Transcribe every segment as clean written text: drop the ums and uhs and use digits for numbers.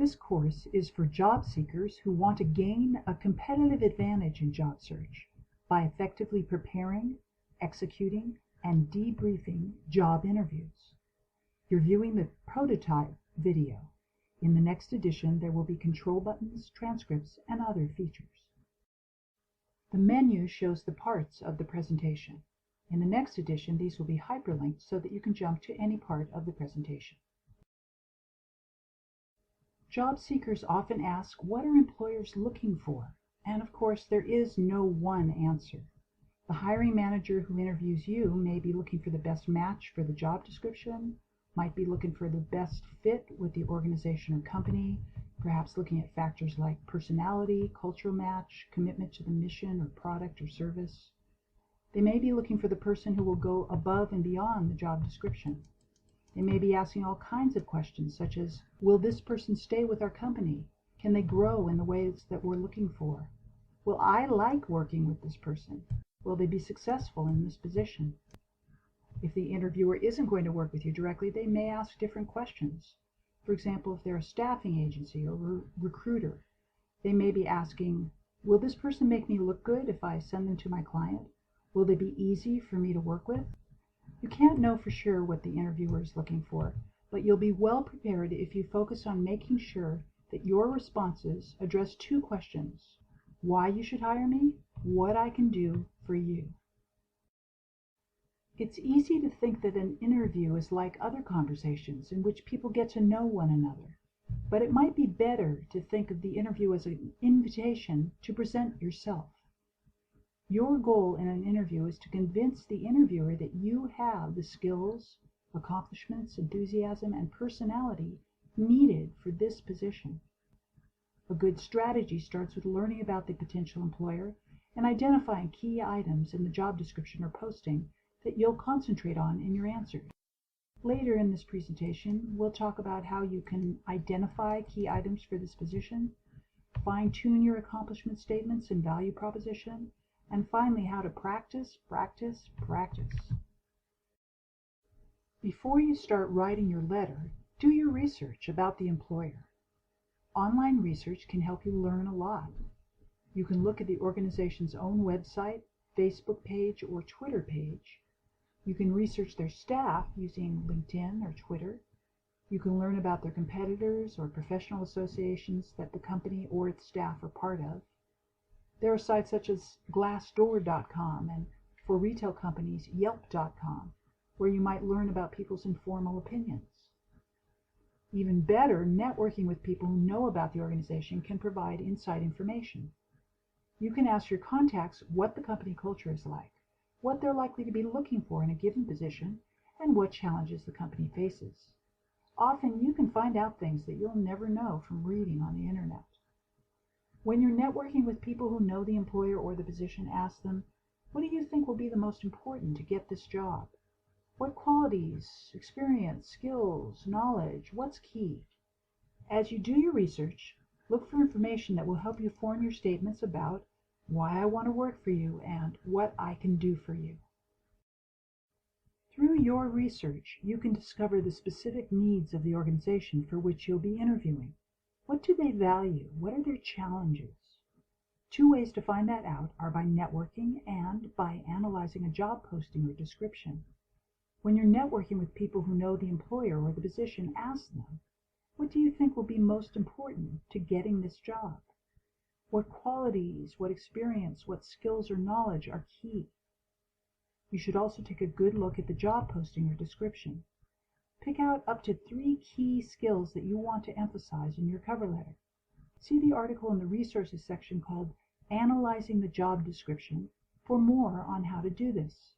This course is for job seekers who want to gain a competitive advantage in job search by effectively preparing, executing, and debriefing job interviews. You're viewing the prototype video. In the next edition, there will be control buttons, transcripts, and other features. The menu shows the parts of the presentation. In the next edition, these will be hyperlinked so that you can jump to any part of the presentation. Job seekers often ask, what are employers looking for? And of course, there is no one answer. The hiring manager who interviews you may be looking for the best match for the job description, might be looking for the best fit with the organization or company, perhaps looking at factors like personality, cultural match, commitment to the mission or product or service. They may be looking for the person who will go above and beyond the job description. They may be asking all kinds of questions such as, will this person stay with our company? Can they grow in the ways that we're looking for? Will I like working with this person? Will they be successful in this position? If the interviewer isn't going to work with you directly, they may ask different questions. For example, if they're a staffing agency or recruiter, they may be asking, will this person make me look good if I send them to my client? Will they be easy for me to work with? You can't know for sure what the interviewer is looking for, but you'll be well prepared if you focus on making sure that your responses address two questions: why you should hire me, what I can do for you. It's easy to think that an interview is like other conversations in which people get to know one another, but it might be better to think of the interview as an invitation to present yourself. Your goal in an interview is to convince the interviewer that you have the skills, accomplishments, enthusiasm, and personality needed for this position. A good strategy starts with learning about the potential employer and identifying key items in the job description or posting that you'll concentrate on in your answers. Later in this presentation, we'll talk about how you can identify key items for this position, fine-tune your accomplishment statements and value proposition, and finally how to practice. Before you start writing your letter, do your research about the employer. Online research can help you learn a lot. You can look at the organization's own website, Facebook page, or Twitter page. You can research their staff using LinkedIn or Twitter. You can learn about their competitors or professional associations that the company or its staff are part of. There are sites such as Glassdoor.com and, for retail companies, Yelp.com, where you might learn about people's informal opinions. Even better, networking with people who know about the organization can provide inside information. You can ask your contacts what the company culture is like, what they're likely to be looking for in a given position, and what challenges the company faces. Often you can find out things that you'll never know from reading on the internet. When you're networking with people who know the employer or the position, ask them, what do you think will be the most important to get this job? What qualities, experience, skills, knowledge, what's key? As you do your research, look for information that will help you form your statements about why I want to work for you and what I can do for you. Through your research, you can discover the specific needs of the organization for which you'll be interviewing. What do they value? What are their challenges? Two ways to find that out are by networking and by analyzing a job posting or description. When you're networking with people who know the employer or the position, ask them, what do you think will be most important to getting this job? What qualities, what experience, what skills or knowledge are key? You should also take a good look at the job posting or description. Pick out up to 3 key skills that you want to emphasize in your cover letter. See the article in the resources section called Analyzing the Job Description for more on how to do this.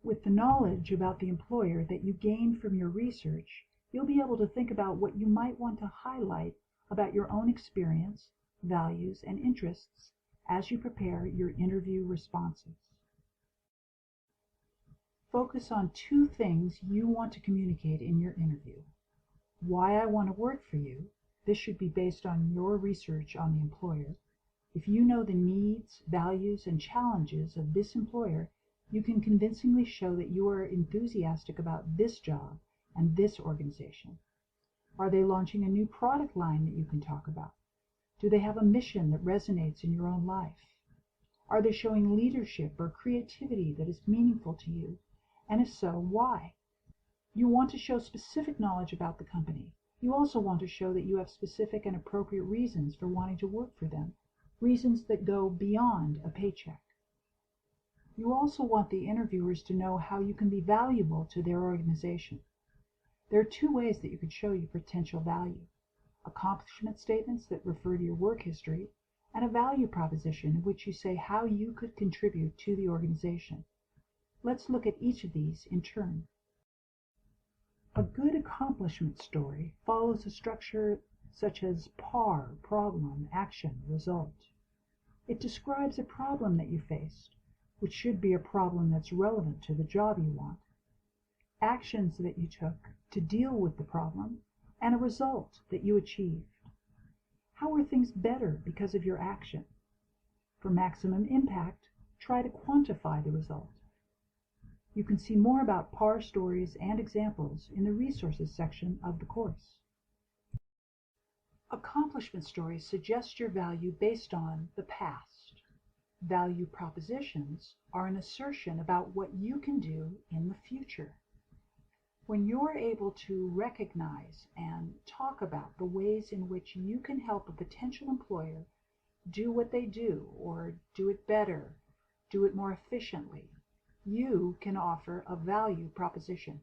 With the knowledge about the employer that you gain from your research, you'll be able to think about what you might want to highlight about your own experience, values, and interests as you prepare your interview responses. Focus on 2 things you want to communicate in your interview. Why I want to work for you. This should be based on your research on the employer. If you know the needs, values, and challenges of this employer, you can convincingly show that you are enthusiastic about this job and this organization. Are they launching a new product line that you can talk about? Do they have a mission that resonates in your own life? Are they showing leadership or creativity that is meaningful to you? And if so, why? You want to show specific knowledge about the company. You also want to show that you have specific and appropriate reasons for wanting to work for them, reasons that go beyond a paycheck. You also want the interviewers to know how you can be valuable to their organization. There are two ways that you can show your potential value: accomplishment statements that refer to your work history, and a value proposition in which you say how you could contribute to the organization. Let's look at each of these in turn. A good accomplishment story follows a structure such as PAR, problem, action, result. It describes a problem that you faced, which should be a problem that's relevant to the job you want, actions that you took to deal with the problem, and a result that you achieved. How are things better because of your action? For maximum impact, try to quantify the result. You can see more about PAR stories and examples in the resources section of the course. Accomplishment stories suggest your value based on the past. Value propositions are an assertion about what you can do in the future. When you're able to recognize and talk about the ways in which you can help a potential employer do what they do, or do it better, do it more efficiently, you can offer a value proposition.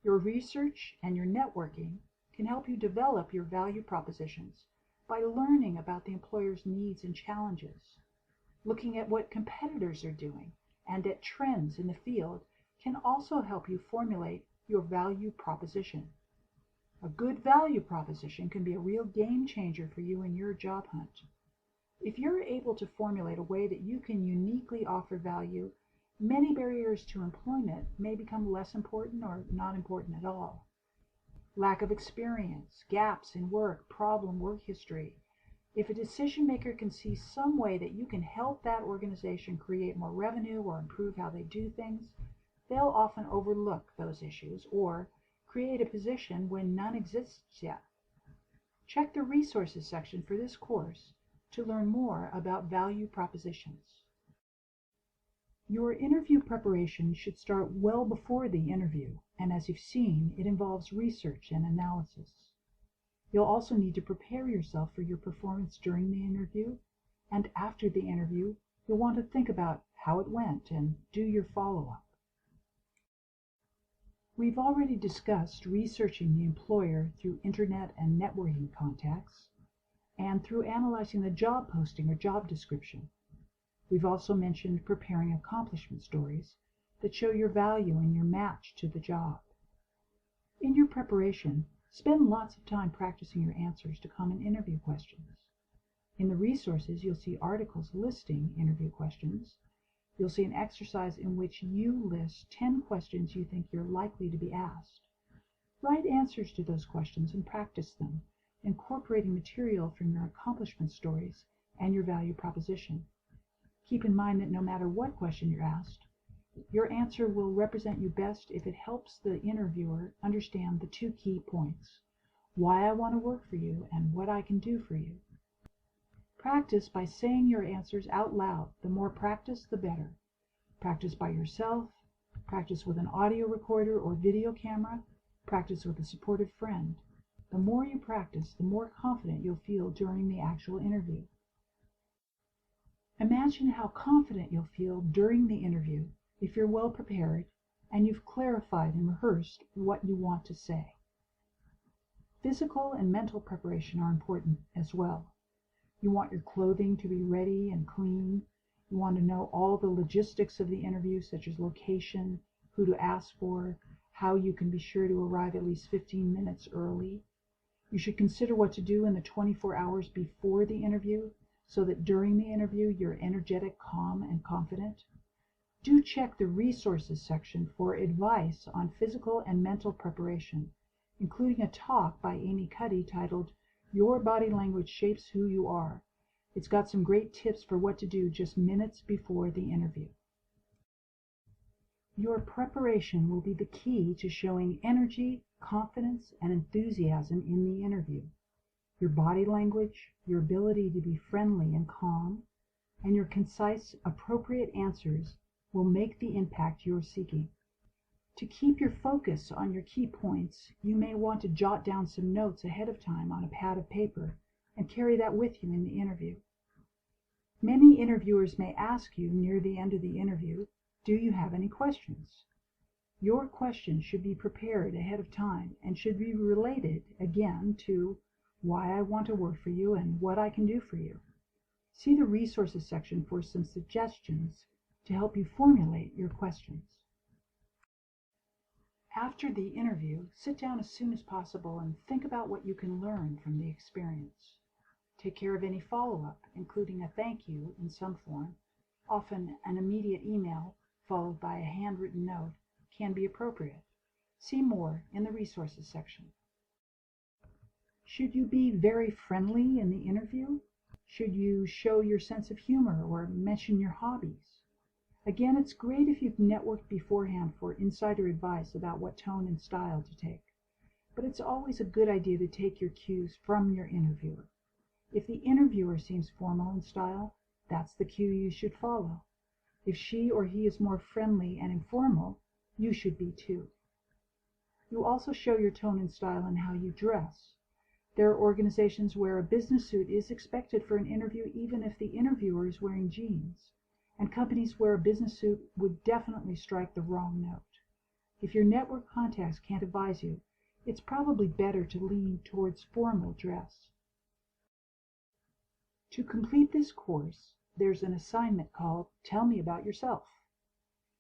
Your research and your networking can help you develop your value propositions by learning about the employer's needs and challenges. Looking at what competitors are doing and at trends in the field can also help you formulate your value proposition. A good value proposition can be a real game changer for you in your job hunt. If you're able to formulate a way that you can uniquely offer value, many barriers to employment may become less important or not important at all. Lack of experience, gaps in work, problem work history. If a decision maker can see some way that you can help that organization create more revenue or improve how they do things, they'll often overlook those issues or create a position when none exists yet. Check the resources section for this course to learn more about value propositions. Your interview preparation should start well before the interview, and as you've seen, it involves research and analysis. You'll also need to prepare yourself for your performance during the interview, and after the interview, you'll want to think about how it went and do your follow-up. We've already discussed researching the employer through internet and networking contacts, and through analyzing the job posting or job description. We've also mentioned preparing accomplishment stories that show your value and your match to the job. In your preparation, spend lots of time practicing your answers to common interview questions. In the resources, you'll see articles listing interview questions. You'll see an exercise in which you list 10 questions you think you're likely to be asked. Write answers to those questions and practice them, incorporating material from your accomplishment stories and your value proposition. Keep in mind that no matter what question you're asked, your answer will represent you best if it helps the interviewer understand the two key points: why I want to work for you and what I can do for you. Practice by saying your answers out loud. The more practice, the better. Practice by yourself, practice with an audio recorder or video camera, practice with a supportive friend. The more you practice, the more confident you'll feel during the actual interview. Imagine how confident you'll feel during the interview if you're well prepared and you've clarified and rehearsed what you want to say. Physical and mental preparation are important as well. You want your clothing to be ready and clean. You want to know all the logistics of the interview, such as location, who to ask for, how you can be sure to arrive at least 15 minutes early. You should consider what to do in the 24 hours before the interview, so that during the interview you're energetic, calm, and confident. Do check the resources section for advice on physical and mental preparation, including a talk by Amy Cuddy titled "Your Body Language Shapes Who You Are." It's got some great tips for what to do just minutes before the interview. Your preparation will be the key to showing energy, confidence, and enthusiasm in the interview. Your body language, your ability to be friendly and calm, and your concise, appropriate answers will make the impact you're seeking. To keep your focus on your key points, you may want to jot down some notes ahead of time on a pad of paper and carry that with you in the interview. Many interviewers may ask you near the end of the interview, "Do you have any questions?" Your questions should be prepared ahead of time and should be related, again, to why I want to work for you and what I can do for you. See the resources section for some suggestions to help you formulate your questions. After the interview, sit down as soon as possible and think about what you can learn from the experience. Take care of any follow-up, including a thank you in some form. Often an immediate email followed by a handwritten note can be appropriate. See more in the resources section. Should you be very friendly in the interview? Should you show your sense of humor or mention your hobbies? Again, it's great if you've networked beforehand for insider advice about what tone and style to take. But it's always a good idea to take your cues from your interviewer. If the interviewer seems formal in style, that's the cue you should follow. If she or he is more friendly and informal, you should be too. You also show your tone and style in how you dress. There are organizations where a business suit is expected for an interview even if the interviewer is wearing jeans, and companies where a business suit would definitely strike the wrong note. If your network contacts can't advise you, it's probably better to lean towards formal dress. To complete this course, there's an assignment called Tell Me About Yourself.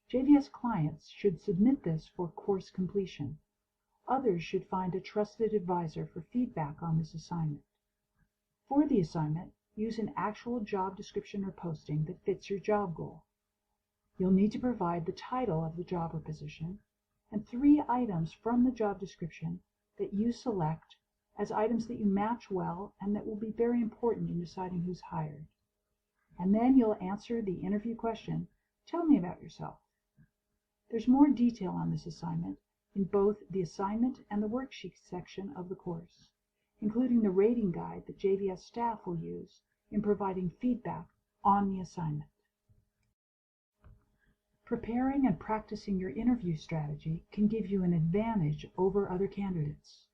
JVS clients should submit this for course completion. Others should find a trusted advisor for feedback on this assignment. For the assignment, use an actual job description or posting that fits your job goal. You'll need to provide the title of the job or position and 3 items from the job description that you select as items that you match well and that will be very important in deciding who's hired. And then you'll answer the interview question, "Tell me about yourself." There's more detail on this assignment in both the assignment and the worksheet section of the course, including the rating guide that JVS staff will use in providing feedback on the assignment. Preparing and practicing your interview strategy can give you an advantage over other candidates.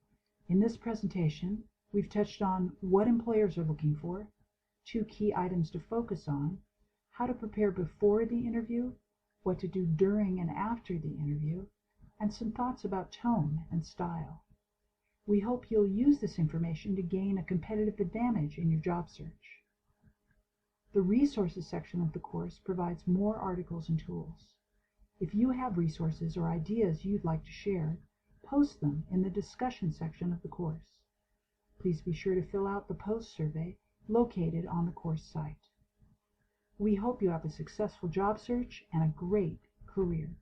In this presentation, we've touched on what employers are looking for, 2 key items to focus on, how to prepare before the interview, what to do during and after the interview, and some thoughts about tone and style. We hope you'll use this information to gain a competitive advantage in your job search. The resources section of the course provides more articles and tools. If you have resources or ideas you'd like to share, post them in the discussion section of the course. Please be sure to fill out the post survey located on the course site. We hope you have a successful job search and a great career.